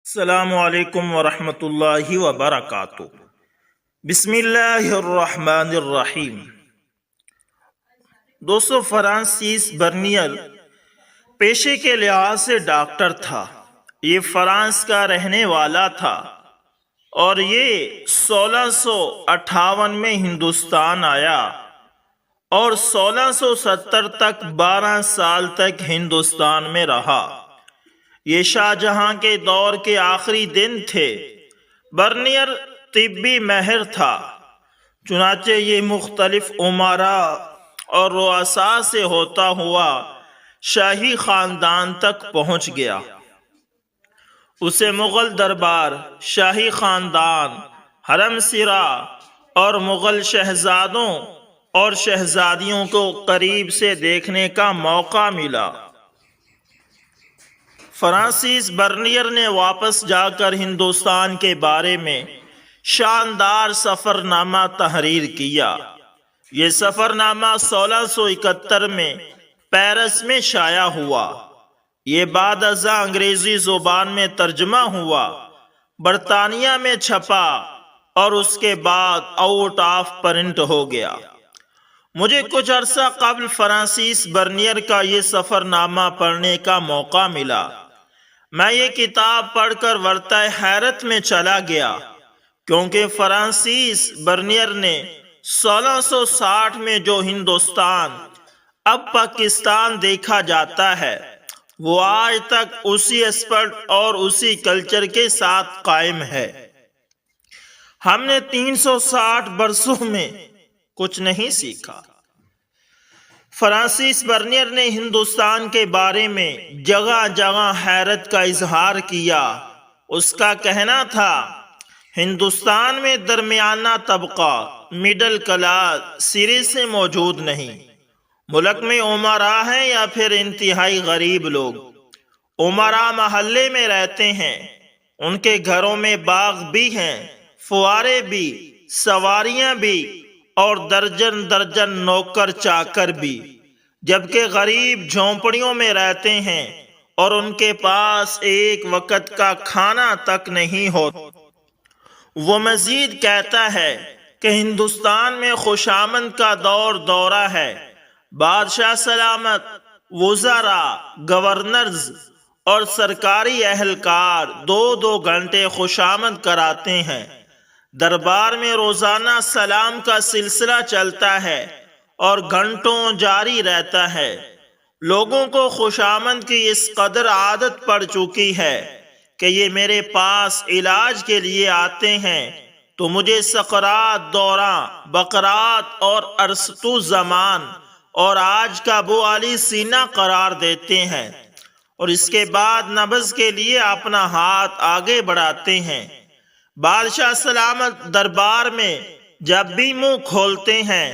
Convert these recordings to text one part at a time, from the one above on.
السلام علیکم ورحمۃ اللہ وبرکاتہ۔ بسم اللہ الرحمن الرحیم۔ دوستو، فرانسس برنیر پیشے کے لحاظ سے ڈاکٹر تھا۔ یہ فرانس کا رہنے والا تھا اور یہ 1658 میں ہندوستان آیا اور 1670 تک 12 سال تک ہندوستان میں رہا۔ یہ شاہ جہاں کے دور کے آخری دن تھے۔ برنیر طبی ماہر تھا، چنانچہ یہ مختلف امراء اور رؤساء سے ہوتا ہوا شاہی خاندان تک پہنچ گیا۔ اسے مغل دربار، شاہی خاندان، حرم سرا اور مغل شہزادوں اور شہزادیوں کو قریب سے دیکھنے کا موقع ملا۔ فرانسس برنیر نے واپس جا کر ہندوستان کے بارے میں شاندار سفر نامہ تحریر کیا۔ یہ سفر نامہ 1671 میں پیرس میں شائع ہوا۔ یہ بعد ازاں انگریزی زبان میں ترجمہ ہوا، برطانیہ میں چھپا اور اس کے بعد آؤٹ آف پرنٹ ہو گیا۔ مجھے کچھ عرصہ قبل فرانسس برنیر کا یہ سفر نامہ پڑھنے کا موقع ملا۔ میں یہ کتاب پڑھ کر ورطہ حیرت میں چلا گیا، کیونکہ فرانسس برنیر نے 1660 میں جو ہندوستان اب پاکستان دیکھا جاتا ہے، وہ آج تک اسی اسپرٹ اور اسی کلچر کے ساتھ قائم ہے۔ ہم نے 360 برسوں میں کچھ نہیں سیکھا۔ فرانسس برنیر نے ہندوستان کے بارے میں جگہ جگہ حیرت کا اظہار کیا۔ اس کا کہنا تھا، ہندوستان میں درمیانہ طبقہ، مڈل کلاس سرے سے موجود نہیں۔ ملک میں امراء ہیں یا پھر انتہائی غریب لوگ۔ امراء محلے میں رہتے ہیں، ان کے گھروں میں باغ بھی ہیں، فوارے بھی، سواریاں بھی اور درجن درجن نوکر چاکر بھی، جبکہ غریب جھونپڑیوں میں رہتے ہیں اور ان کے پاس ایک وقت کا کھانا تک نہیں ہوتا۔ وہ مزید کہتا ہے کہ ہندوستان میں خوشامد کا دور دورہ ہے۔ بادشاہ سلامت، وزراء، گورنرز اور سرکاری اہلکار 2-2 گھنٹے خوشامد کراتے ہیں۔ دربار میں روزانہ سلام کا سلسلہ چلتا ہے اور گھنٹوں جاری رہتا ہے۔ لوگوں کو خوشامد کی اس قدر عادت پڑ چکی ہے کہ یہ میرے پاس علاج کے لیے آتے ہیں تو مجھے سقرات دوران، بقرات اور ارسطو زمان اور آج کا ابو علی سینا قرار دیتے ہیں، اور اس کے بعد نبض کے لیے اپنا ہاتھ آگے بڑھاتے ہیں۔ بادشاہ سلامت دربار میں جب بھی منہ کھولتے ہیں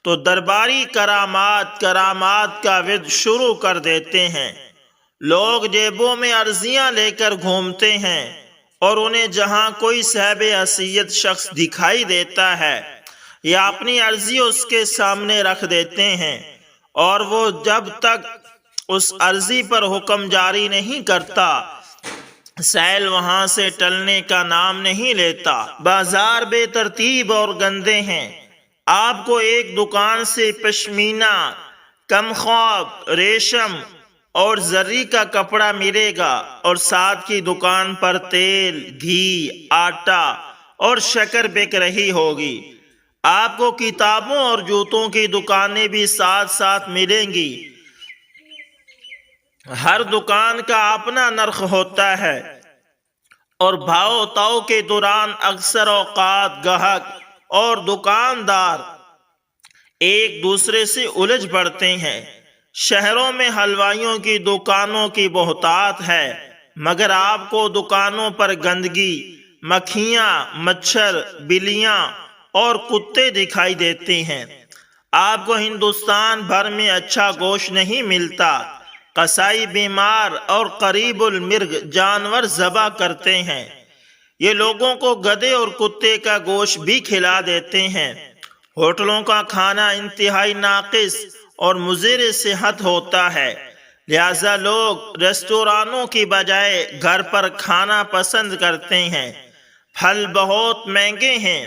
تو درباری کرامات کا ورد شروع کر دیتے ہیں۔ لوگ جیبوں میں عرضیاں لے کر گھومتے ہیں اور انہیں جہاں کوئی صاحب حیثیت شخص دکھائی دیتا ہے یا اپنی عرضی اس کے سامنے رکھ دیتے ہیں، اور وہ جب تک اس عرضی پر حکم جاری نہیں کرتا سیل وہاں سے ٹلنے کا نام نہیں لیتا۔ بازار بے ترتیب اور گندے ہیں۔ آپ کو ایک دکان سے پشمینہ، کمخواب، ریشم اور زری کا کپڑا ملے گا، اور ساتھ کی دکان پر تیل، گھی، آٹا اور شکر بک رہی ہوگی۔ آپ کو کتابوں اور جوتوں کی دکانیں بھی ساتھ ساتھ ملیں گی۔ ہر دکان کا اپنا نرخ ہوتا ہے اور بھاؤ تاؤ کے دوران اکثر اوقات گاہک اور دکاندار ایک دوسرے سے الجھ پڑتے ہیں۔ شہروں میں حلوائیوں کی دکانوں کی بہتات ہے، مگر آپ کو دکانوں پر گندگی، مکھیاں، مچھر، بلیاں اور کتے دکھائی دیتے ہیں۔ آپ کو ہندوستان بھر میں اچھا گوشت نہیں ملتا۔ قصائی بیمار اور قریب المرگ جانور ذبح کرتے ہیں۔ یہ لوگوں کو گدھے اور کتے کا گوشت بھی کھلا دیتے ہیں۔ ہوٹلوں کا کھانا انتہائی ناقص اور مضر صحت ہوتا ہے۔ لہذا لوگ ریستورانوں کی بجائے گھر پر کھانا پسند کرتے ہیں۔ پھل بہت مہنگے ہیں۔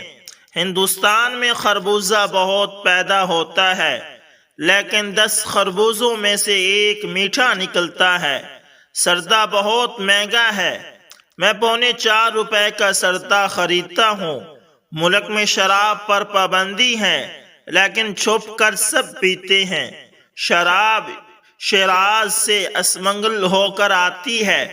ہندوستان میں خربوزہ بہت پیدا ہوتا ہے، لیکن 10 خربوزوں میں سے ایک میٹھا نکلتا ہے۔ سردا بہت مہنگا ہے۔ میں ₹4.25 کا سردا خریدتا ہوں۔ ملک میں شراب پر پابندی ہے، لیکن چھپ کر سب پیتے ہیں۔ شراب شیراز سے اسمگل ہو کر آتی ہے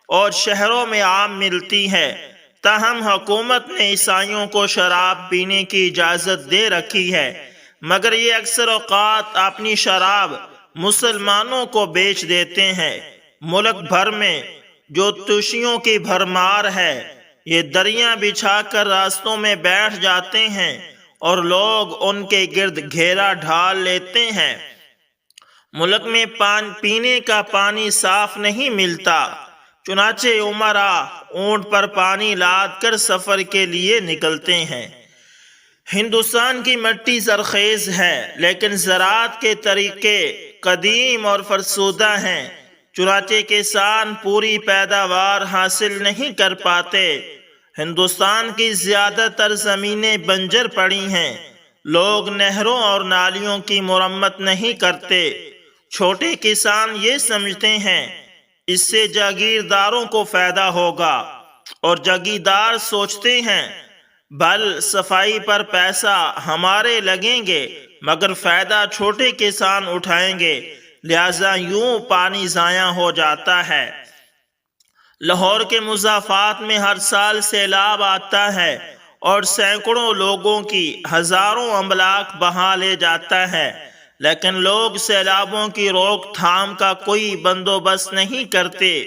اور شہروں میں عام ملتی ہے۔ تاہم حکومت نے عیسائیوں کو شراب پینے کی اجازت دے رکھی ہے، مگر یہ اکثر اوقات اپنی شراب مسلمانوں کو بیچ دیتے ہیں۔ ملک بھر میں جو توشیوں کی بھرمار ہے، یہ دریاں بچھا کر راستوں میں بیٹھ جاتے ہیں اور لوگ ان کے گرد گھیرا ڈھال لیتے ہیں۔ ملک میں پینے کا پانی صاف نہیں ملتا، چنانچہ امراء اونٹ پر پانی لاد کر سفر کے لیے نکلتے ہیں۔ ہندوستان کی مٹی زرخیز ہے، لیکن زراعت کے طریقے قدیم اور فرسودہ ہیں، چنانچہ کسان پوری پیداوار حاصل نہیں کر پاتے۔ ہندوستان کی زیادہ تر زمینیں بنجر پڑی ہیں۔ لوگ نہروں اور نالیوں کی مرمت نہیں کرتے۔ چھوٹے کسان یہ سمجھتے ہیں اس سے جاگیرداروں کو فائدہ ہوگا، اور جاگیردار سوچتے ہیں بل صفائی پر پیسہ ہمارے لگیں گے، مگر فائدہ چھوٹے کسان اٹھائیں گے، لہذا یوں پانی ضائع ہو جاتا ہے۔ لاہور کے مضافات میں ہر سال سیلاب آتا ہے اور سینکڑوں لوگوں کی ہزاروں املاک بہا لے جاتا ہے، لیکن لوگ سیلابوں کی روک تھام کا کوئی بندوبست نہیں کرتے،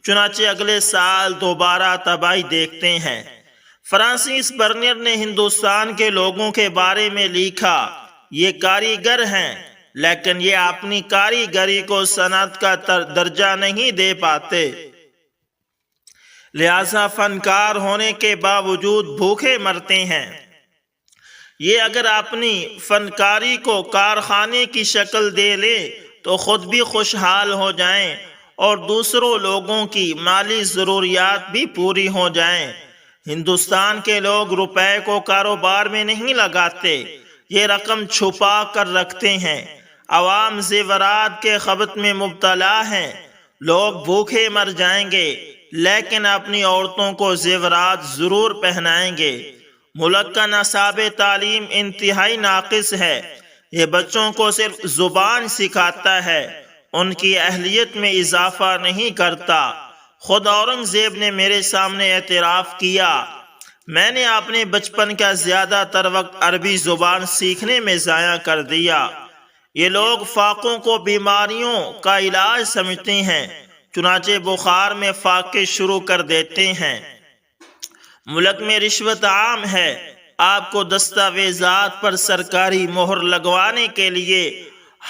چنانچہ اگلے سال دوبارہ تباہی دیکھتے ہیں۔ فرانسس برنر نے ہندوستان کے لوگوں کے بارے میں لکھا، یہ کاریگر ہیں، لیکن یہ اپنی کاریگری کو صنعت کا درجہ نہیں دے پاتے، لہذا فنکار ہونے کے باوجود بھوکے مرتے ہیں۔ یہ اگر اپنی فنکاری کو کارخانے کی شکل دے لیں تو خود بھی خوشحال ہو جائیں اور دوسروں لوگوں کی مالی ضروریات بھی پوری ہو جائیں۔ ہندوستان کے لوگ روپے کو کاروبار میں نہیں لگاتے، یہ رقم چھپا کر رکھتے ہیں۔ عوام زیورات کے خبط میں مبتلا ہیں۔ لوگ بھوکے مر جائیں گے، لیکن اپنی عورتوں کو زیورات ضرور پہنائیں گے۔ ملک کا نصاب تعلیم انتہائی ناقص ہے۔ یہ بچوں کو صرف زبان سکھاتا ہے، ان کی اہلیت میں اضافہ نہیں کرتا۔ خود اورنگزیب نے میرے سامنے اعتراف کیا، میں نے اپنے بچپن کا زیادہ تر وقت عربی زبان سیکھنے میں ضائع کر دیا۔ یہ لوگ فاقوں کو بیماریوں کا علاج سمجھتے ہیں، چنانچہ بخار میں فاقے شروع کر دیتے ہیں۔ ملک میں رشوت عام ہے۔ آپ کو دستاویزات پر سرکاری مہر لگوانے کے لیے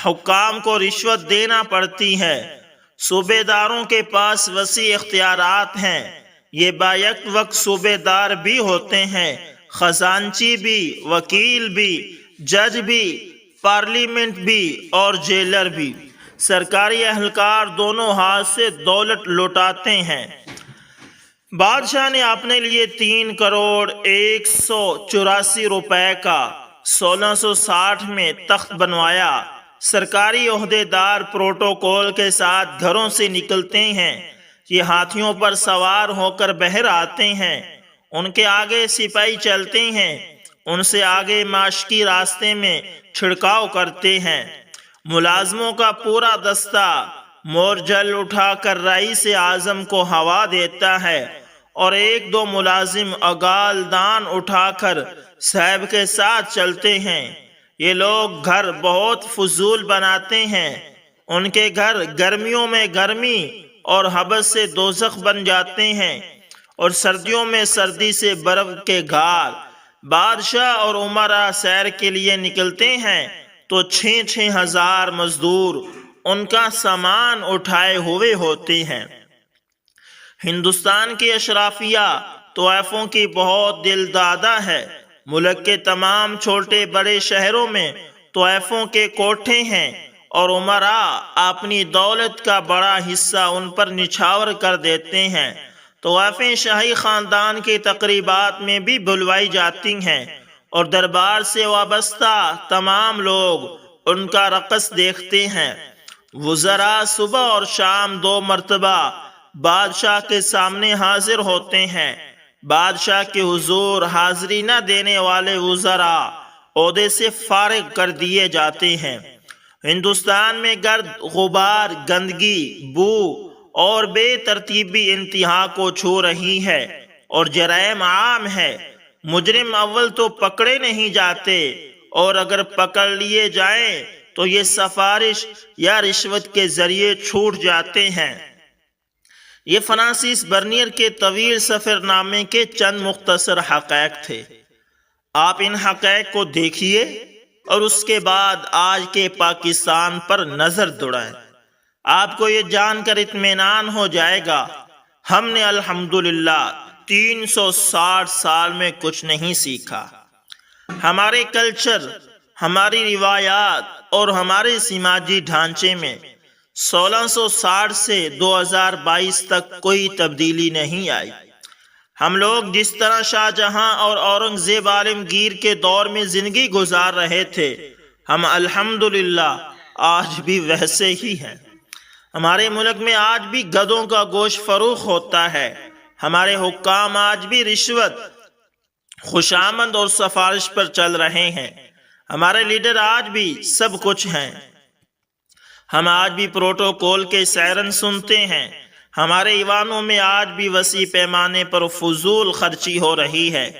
حکام کو رشوت دینا پڑتی ہے۔ صوبے داروں کے پاس وسیع اختیارات ہیں۔ یہ بیک وقت صوبے دار بھی ہوتے ہیں، خزانچی بھی، وکیل بھی، جج بھی، پارلیمنٹ بھی اور جیلر بھی۔ سرکاری اہلکار دونوں ہاتھ سے دولت لوٹاتے ہیں۔ بادشاہ نے اپنے لیے 3,184,000 کا 1660 میں تخت بنوایا۔ سرکاری عہدیدار پروٹوکول کے ساتھ گھروں سے نکلتے ہیں۔ یہ ہاتھیوں پر سوار ہو کر بہر آتے ہیں، ان کے آگے سپاہی چلتے ہیں، ان سے آگے ماشکی راستے میں چھڑکاؤ کرتے ہیں۔ ملازموں کا پورا دستہ مورجل اٹھا کر رئیس اعظم کو ہوا دیتا ہے، اور 1-2 ملازم اگال دان اٹھا کر صاحب کے ساتھ چلتے ہیں۔ یہ لوگ گھر بہت فضول بناتے ہیں۔ ان کے گھر گرمیوں میں گرمی اور حبس سے دوزخ بن جاتے ہیں، اور سردیوں میں سردی سے برف کے گھار۔ بادشاہ اور امراء سیر کے لیے نکلتے ہیں تو 6,6 ہزار مزدور ان کا سامان اٹھائے ہوئے ہوتے ہیں۔ ہندوستان کی اشرافیہ طوائفوں کی بہت دل دادہ ہے۔ ملک کے تمام چھوٹے بڑے شہروں میں طوائفوں کے کوٹھے ہیں اور امراء اپنی دولت کا بڑا حصہ ان پر نچھاور کر دیتے ہیں، طوائفیں شاہی خاندان کی تقریبات میں بھی بلوائی جاتی ہیں اور دربار سے وابستہ تمام لوگ ان کا رقص دیکھتے ہیں۔ وزراء صبح اور شام 2 مرتبہ بادشاہ کے سامنے حاضر ہوتے ہیں۔ بادشاہ کے حضور حاضری نہ دینے والے وزراء عہدے سے فارغ کر دیے جاتے ہیں۔ ہندوستان میں گرد غبار، گندگی، بو اور بے ترتیبی انتہا کو چھو رہی ہے اور جرائم عام ہے۔ مجرم اول تو پکڑے نہیں جاتے اور اگر پکڑ لیے جائیں تو یہ سفارش یا رشوت کے ذریعے چھوٹ جاتے ہیں۔ یہ فرانسس برنیر کے طویل سفر نامے کے چند مختصر حقائق تھے۔ آپ ان حقائق کو دیکھیے اور اس کے بعد آج کے پاکستان پر نظر دوڑائیں۔ آپ کو یہ جان کر اطمینان ہو جائے گا ہم نے الحمدللہ 360 سال میں کچھ نہیں سیکھا۔ ہمارے کلچر، ہماری روایات اور ہمارے سماجی ڈھانچے میں 1660 سے 2022 تک کوئی تبدیلی نہیں آئی۔ ہم لوگ جس طرح شاہ جہاں اور اورنگزیب عالمگیر کے دور میں زندگی گزار رہے تھے، ہم الحمدللہ آج بھی ویسے ہی ہیں۔ ہمارے ملک میں آج بھی گدھوں کا گوشت فروخت ہوتا ہے۔ ہمارے حکام آج بھی رشوت، خوشامد اور سفارش پر چل رہے ہیں۔ ہمارے لیڈر آج بھی سب کچھ ہیں۔ ہم آج بھی پروٹوکول کے سائرن سنتے ہیں۔ ہمارے ایوانوں میں آج بھی وسیع پیمانے پر فضول خرچی ہو رہی ہے۔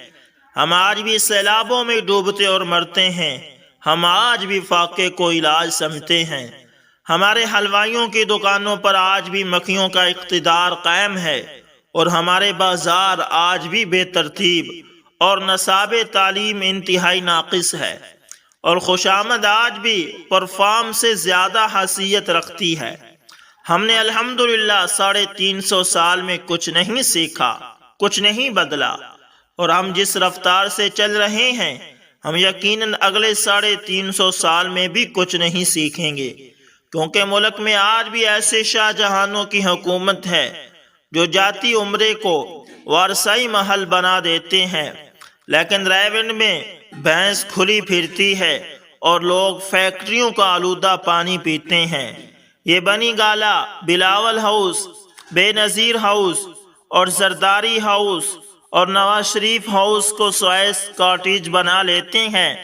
ہم آج بھی سیلابوں میں ڈوبتے اور مرتے ہیں۔ ہم آج بھی فاقے کو علاج سمجھتے ہیں۔ ہمارے حلوائیوں کی دکانوں پر آج بھی مکھیوں کا اقتدار قائم ہے اور ہمارے بازار آج بھی بے ترتیب اور نصاب تعلیم انتہائی ناقص ہے، اور خوشامد آج بھی پرفارم سے زیادہ حیثیت رکھتی ہے۔ ہم نے الحمدللہ 350 سال میں کچھ نہیں سیکھا، کچھ نہیں بدلا، اور ہم جس رفتار سے چل رہے ہیں ہم یقیناً اگلے 350 سال میں بھی کچھ نہیں سیکھیں گے، کیونکہ ملک میں آج بھی ایسے شاہ جہانوں کی حکومت ہے جو جاتی عمرے کو وارثائی محل بنا دیتے ہیں، لیکن ریونڈ میں بھینس کھلی پھرتی ہے اور لوگ فیکٹریوں کا آلودہ پانی پیتے ہیں۔ یہ بنی گالا، بلاول ہاؤس، بے نظیر ہاؤس اور زرداری ہاؤس اور نواز شریف ہاؤس کو سوائس کاٹیج بنا لیتے ہیں،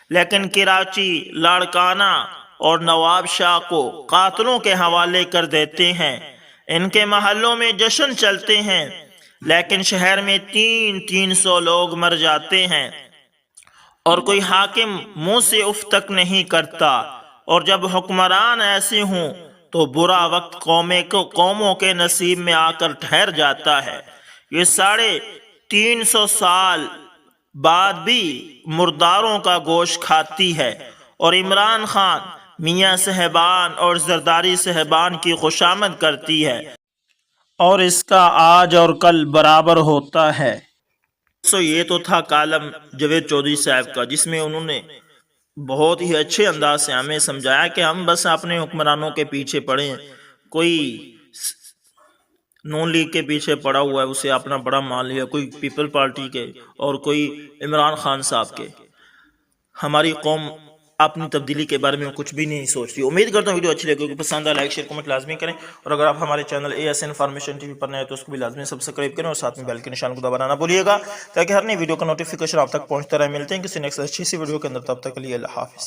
لیکن کراچی، لاڑکانہ اور نواب شاہ کو قاتلوں کے حوالے کر دیتے ہیں۔ ان کے محلوں میں جشن چلتے ہیں، لیکن شہر میں 300 لوگ مر جاتے ہیں اور کوئی حاکم منہ سے اف تک نہیں کرتا، اور جب حکمران ایسے ہوں تو برا وقت قوموں کے نصیب میں آ کر ٹھہر جاتا ہے۔ یہ 350 سال بعد بھی مرداروں کا گوشت کھاتی ہے اور عمران خان، میاں صاحبان اور زرداری صاحبان کی خوشامد کرتی ہے، اور اس کا آج اور کل برابر ہوتا ہے۔ یہ تو تھا کالم جاوید چودھری صاحب کا، جس میں انہوں نے بہت ہی اچھے انداز سے ہمیں سمجھایا کہ ہم بس اپنے حکمرانوں کے پیچھے پڑے ہیں۔ کوئی نون لیگ کے پیچھے پڑا ہوا ہے، اسے اپنا بڑا مان لیا، کوئی پیپل پارٹی کے اور کوئی عمران خان صاحب کے۔ ہماری قوم اپنی تبدیلی کے بارے میں کچھ بھی نہیں سوچتی۔ امید کرتا ہوں ویڈیو اچھی لگے گی، پسند آئے لائک شیئر کمنٹ لازمی کریں، اور اگر آپ ہمارے چینل AS انفارمیشن TV پر نئے ہیں تو اس کو بھی لازمی سبسکرائب کریں اور ساتھ میں بیل کے نشان کو دبانا نہ بھولیے گا، تاکہ ہر نئی ویڈیو کا نوٹیفیکیشن آپ تک پہنچتا رہے۔ ملتے ہیں کسی نیکسٹ اچھی سی ویڈیو کے اندر، تب تک کے لیے اللہ حافظ۔